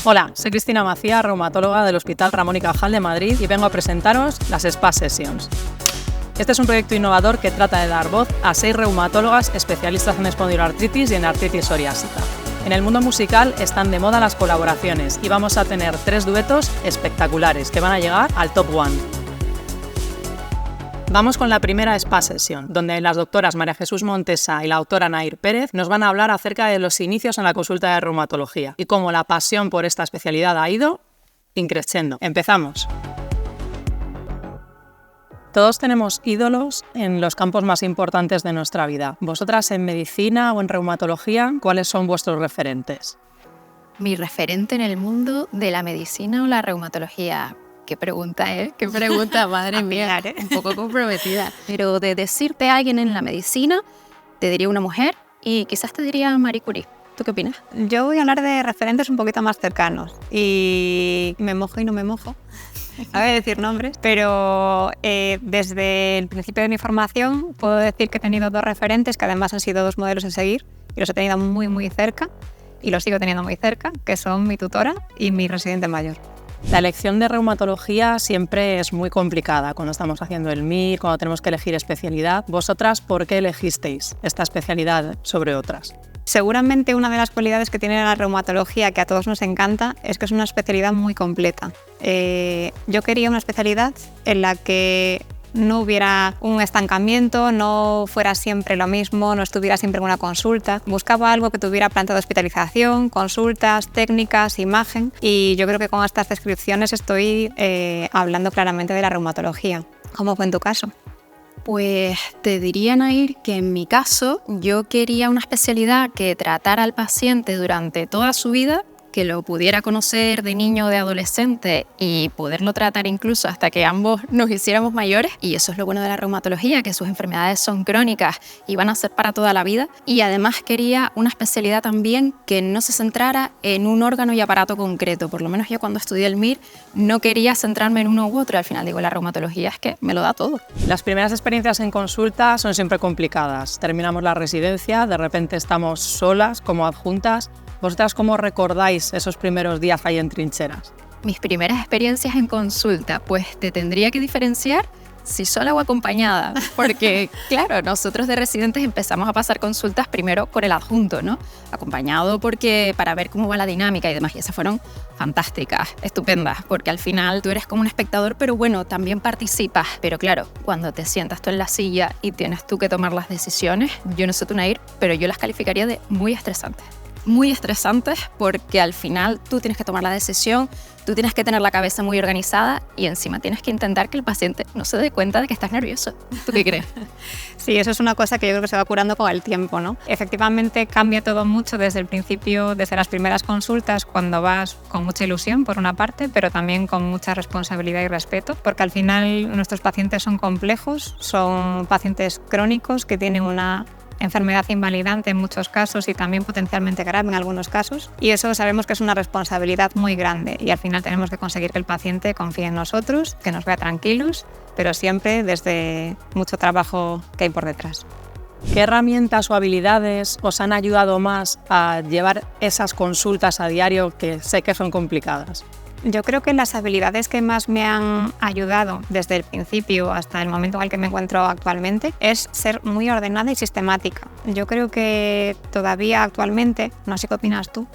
Hola, soy Cristina Macía, reumatóloga del Hospital Ramón y Cajal de Madrid y vengo a presentaros las Spa Sessions. Este es un proyecto innovador que trata de dar voz a 6 reumatólogas especialistas en espondiloartritis y en artritis psoriásica. En el mundo musical están de moda las colaboraciones y vamos a tener 3 duetos espectaculares que van a llegar al top 1. Vamos con la primera Spa Session, donde las doctoras María Jesús Montesa y la doctora Nair Pérez nos van a hablar acerca de los inicios en la consulta de reumatología y cómo la pasión por esta especialidad ha ido increciendo. Empezamos. Todos tenemos ídolos en los campos más importantes de nuestra vida. Vosotras en medicina o en reumatología, ¿cuáles son vuestros referentes? Mi referente en el mundo de la medicina o la reumatología. Qué pregunta, ¿eh? Qué pregunta, madre mía, un poco comprometida. Pero de decirte a alguien en la medicina, te diría una mujer y quizás te diría Marie Curie. ¿Tú qué opinas? Yo voy a hablar de referentes un poquito más cercanos y me mojo y no me mojo. No voy a decir nombres, pero desde el principio de mi formación puedo decir que he tenido 2 referentes que además han sido 2 modelos a seguir y los he tenido muy, muy cerca y los sigo teniendo muy cerca, que son mi tutora y mi residente mayor. La elección de reumatología siempre es muy complicada cuando estamos haciendo el MIR, cuando tenemos que elegir especialidad. ¿Vosotras por qué elegisteis esta especialidad sobre otras? Seguramente una de las cualidades que tiene la reumatología que a todos nos encanta es que es una especialidad muy completa. Yo quería una especialidad en la que no hubiera un estancamiento, no fuera siempre lo mismo, no estuviera siempre en una consulta. Buscaba algo que tuviera planta de hospitalización, consultas, técnicas, imagen, y yo creo que con estas descripciones estoy hablando claramente de la reumatología. ¿Cómo fue en tu caso? Pues te diría, Nair, que en mi caso yo quería una especialidad que tratara al paciente durante toda su vida, que lo pudiera conocer de niño o de adolescente y poderlo tratar incluso hasta que ambos nos hiciéramos mayores. Y eso es lo bueno de la reumatología, que sus enfermedades son crónicas y van a ser para toda la vida. Y además quería una especialidad también que no se centrara en un órgano y aparato concreto. Por lo menos yo cuando estudié el MIR no quería centrarme en uno u otro. Al final digo, la reumatología es que me lo da todo. Las primeras experiencias en consulta son siempre complicadas. Terminamos la residencia, de repente estamos solas como adjuntas. ¿Vosotras cómo recordáis esos primeros días ahí en trincheras? Mis primeras experiencias en consulta, pues te tendría que diferenciar si sola o acompañada, porque claro, nosotros de residentes empezamos a pasar consultas primero con el adjunto, ¿no? Acompañado porque para ver cómo va la dinámica y demás, y esas fueron fantásticas, estupendas, porque al final tú eres como un espectador, pero bueno, también participas. Pero claro, cuando te sientas tú en la silla y tienes tú que tomar las decisiones, yo no sé tú, Nair, pero yo las calificaría de muy estresantes. Muy estresantes porque al final tú tienes que tomar la decisión, tú tienes que tener la cabeza muy organizada y encima tienes que intentar que el paciente no se dé cuenta de que estás nervioso. ¿Tú qué crees? Sí, eso es una cosa que yo creo que se va curando con el tiempo, ¿no? Efectivamente cambia todo mucho desde el principio, desde las primeras consultas, cuando vas con mucha ilusión por una parte, pero también con mucha responsabilidad y respeto, porque al final nuestros pacientes son complejos, son pacientes crónicos que tienen una enfermedad invalidante en muchos casos y también potencialmente grave en algunos casos, y eso sabemos que es una responsabilidad muy grande y al final tenemos que conseguir que el paciente confíe en nosotros, que nos vea tranquilos, pero siempre desde mucho trabajo que hay por detrás. ¿Qué herramientas o habilidades os han ayudado más a llevar esas consultas a diario que sé que son complicadas? Yo creo que las habilidades que más me han ayudado desde el principio hasta el momento en el que me encuentro actualmente es ser muy ordenada y sistemática. Yo creo que todavía actualmente, no sé qué opinas tú,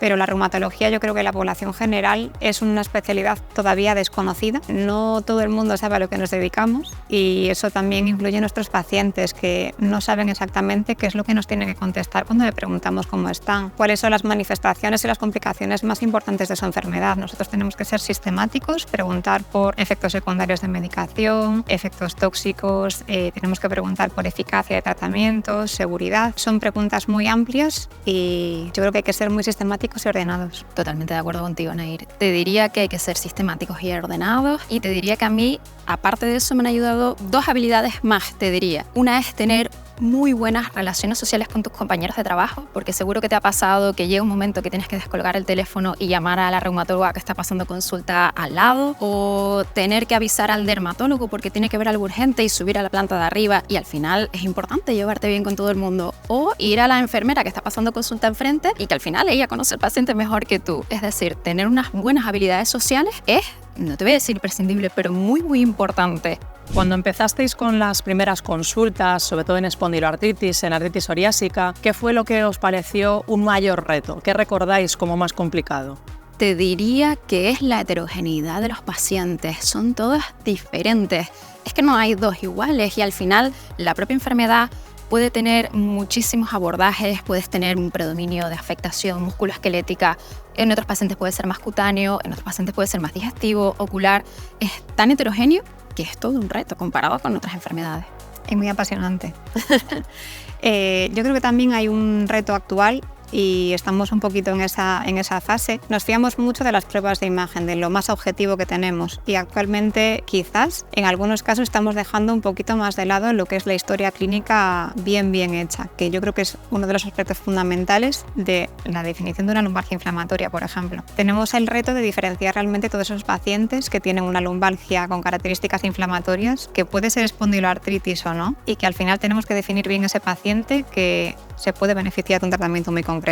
pero la reumatología, yo creo que la población general es una especialidad todavía desconocida. No todo el mundo sabe a lo que nos dedicamos y eso también influye en nuestros pacientes, que no saben exactamente qué es lo que nos tienen que contestar cuando le preguntamos cómo están, cuáles son las manifestaciones y las complicaciones más importantes de su enfermedad. Nosotros tenemos que ser sistemáticos, preguntar por efectos secundarios de medicación, efectos tóxicos, tenemos que preguntar por eficacia de tratamientos, seguridad. Son preguntas muy amplias y yo creo que hay que ser muy sistemáticos y ordenados. Totalmente de acuerdo contigo, Nair. Te diría que hay que ser sistemáticos y ordenados, y te diría que a mí, aparte de eso, me han ayudado 2 habilidades más, te diría. Una es tener muy buenas relaciones sociales con tus compañeros de trabajo, porque seguro que te ha pasado que llega un momento que tienes que descolgar el teléfono y llamar a la reumatóloga que está pasando consulta al lado, o tener que avisar al dermatólogo porque tiene que ver algo urgente y subir a la planta de arriba, y al final es importante llevarte bien con todo el mundo, o ir a la enfermera que está pasando consulta enfrente y que al final ella conoce al paciente mejor que tú. Es decir, tener unas buenas habilidades sociales es, no te voy a decir imprescindible, pero muy importante. Cuando empezasteis con las primeras consultas, sobre todo en espondiloartritis, en artritis psoriásica, ¿qué fue lo que os pareció un mayor reto? ¿Qué recordáis como más complicado? Te diría que es la heterogeneidad de los pacientes, son todas diferentes. Es que no hay dos iguales y al final la propia enfermedad puede tener muchísimos abordajes, puedes tener un predominio de afectación musculoesquelética, en otros pacientes puede ser más cutáneo, en otros pacientes puede ser más digestivo, ocular. Es tan heterogéneo que es todo un reto comparado con otras enfermedades. Es muy apasionante. Yo creo que también hay un reto actual y estamos un poquito en esa fase. Nos fiamos mucho de las pruebas de imagen, de lo más objetivo que tenemos, y actualmente quizás en algunos casos estamos dejando un poquito más de lado lo que es la historia clínica bien hecha, que yo creo que es uno de los aspectos fundamentales de la definición de una lumbalgia inflamatoria, por ejemplo. Tenemos el reto de diferenciar realmente todos esos pacientes que tienen una lumbalgia con características inflamatorias, que puede ser espondiloartritis o no, y que al final tenemos que definir bien ese paciente que se puede beneficiar de un tratamiento muy concreto.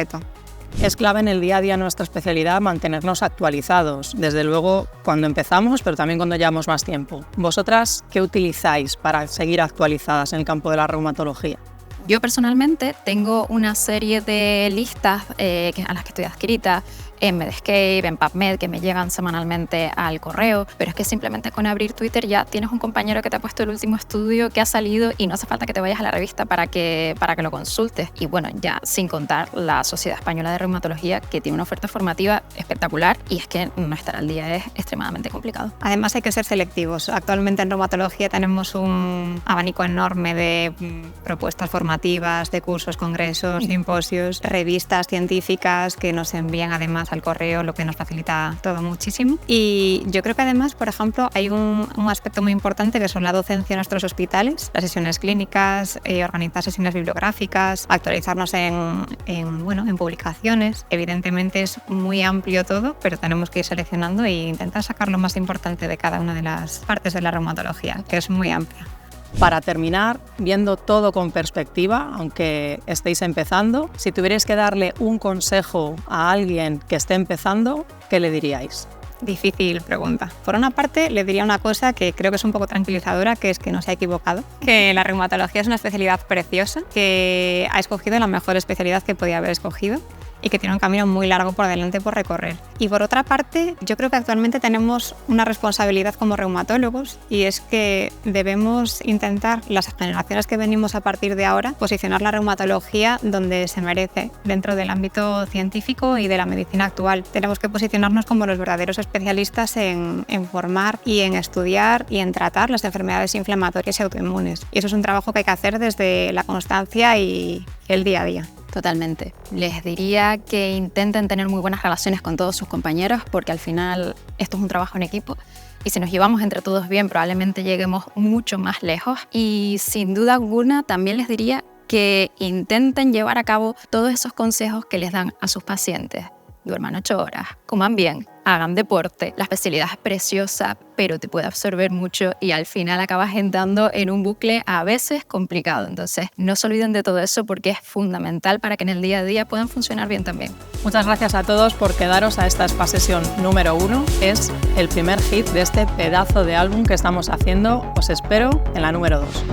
Es clave en el día a día en nuestra especialidad mantenernos actualizados, desde luego cuando empezamos, pero también cuando llevamos más tiempo. ¿Vosotras qué utilizáis para seguir actualizadas en el campo de la reumatología? Yo personalmente tengo una serie de listas a las que estoy adscrita en Medscape, en PubMed, que me llegan semanalmente al correo, pero es que simplemente con abrir Twitter ya tienes un compañero que te ha puesto el último estudio que ha salido y no hace falta que te vayas a la revista para que lo consultes. Y bueno, ya sin contar la Sociedad Española de Reumatología, que tiene una oferta formativa espectacular, y es que no estar al día es extremadamente complicado. Además hay que ser selectivos. Actualmente en reumatología tenemos un abanico enorme de propuestas formativas, de cursos, congresos, simposios, revistas científicas que nos envían además al correo, lo que nos facilita todo muchísimo. Y yo creo que además, por ejemplo, hay un aspecto muy importante que son la docencia en nuestros hospitales, las sesiones clínicas, organizar sesiones bibliográficas, actualizarnos en publicaciones. Evidentemente es muy amplio todo, pero tenemos que ir seleccionando e intentar sacar lo más importante de cada una de las partes de la reumatología, que es muy amplia. Para terminar, viendo todo con perspectiva, aunque estéis empezando, si tuvierais que darle un consejo a alguien que esté empezando, ¿qué le diríais? Difícil pregunta. Por una parte, le diría una cosa que creo que es un poco tranquilizadora, que es que no se ha equivocado, que la reumatología es una especialidad preciosa, que ha escogido la mejor especialidad que podía haber escogido y que tiene un camino muy largo por delante por recorrer. Y por otra parte, yo creo que actualmente tenemos una responsabilidad como reumatólogos, y es que debemos intentar, las generaciones que venimos a partir de ahora, posicionar la reumatología donde se merece, dentro del ámbito científico y de la medicina actual. Tenemos que posicionarnos como los verdaderos especialistas en formar y en estudiar y en tratar las enfermedades inflamatorias y autoinmunes. Y eso es un trabajo que hay que hacer desde la constancia y el día a día. Totalmente. Les diría que intenten tener muy buenas relaciones con todos sus compañeros, porque al final esto es un trabajo en equipo y si nos llevamos entre todos bien probablemente lleguemos mucho más lejos. Y sin duda alguna también les diría que intenten llevar a cabo todos esos consejos que les dan a sus pacientes. Duerman 8 horas, coman bien, hagan deporte. La especialidad es preciosa, pero te puede absorber mucho y al final acabas entrando en un bucle a veces complicado. Entonces, no se olviden de todo eso porque es fundamental para que en el día a día puedan funcionar bien también. Muchas gracias a todos por quedaros a esta Spa Session número 1. Es el primer hit de este pedazo de álbum que estamos haciendo. Os espero en la número 2.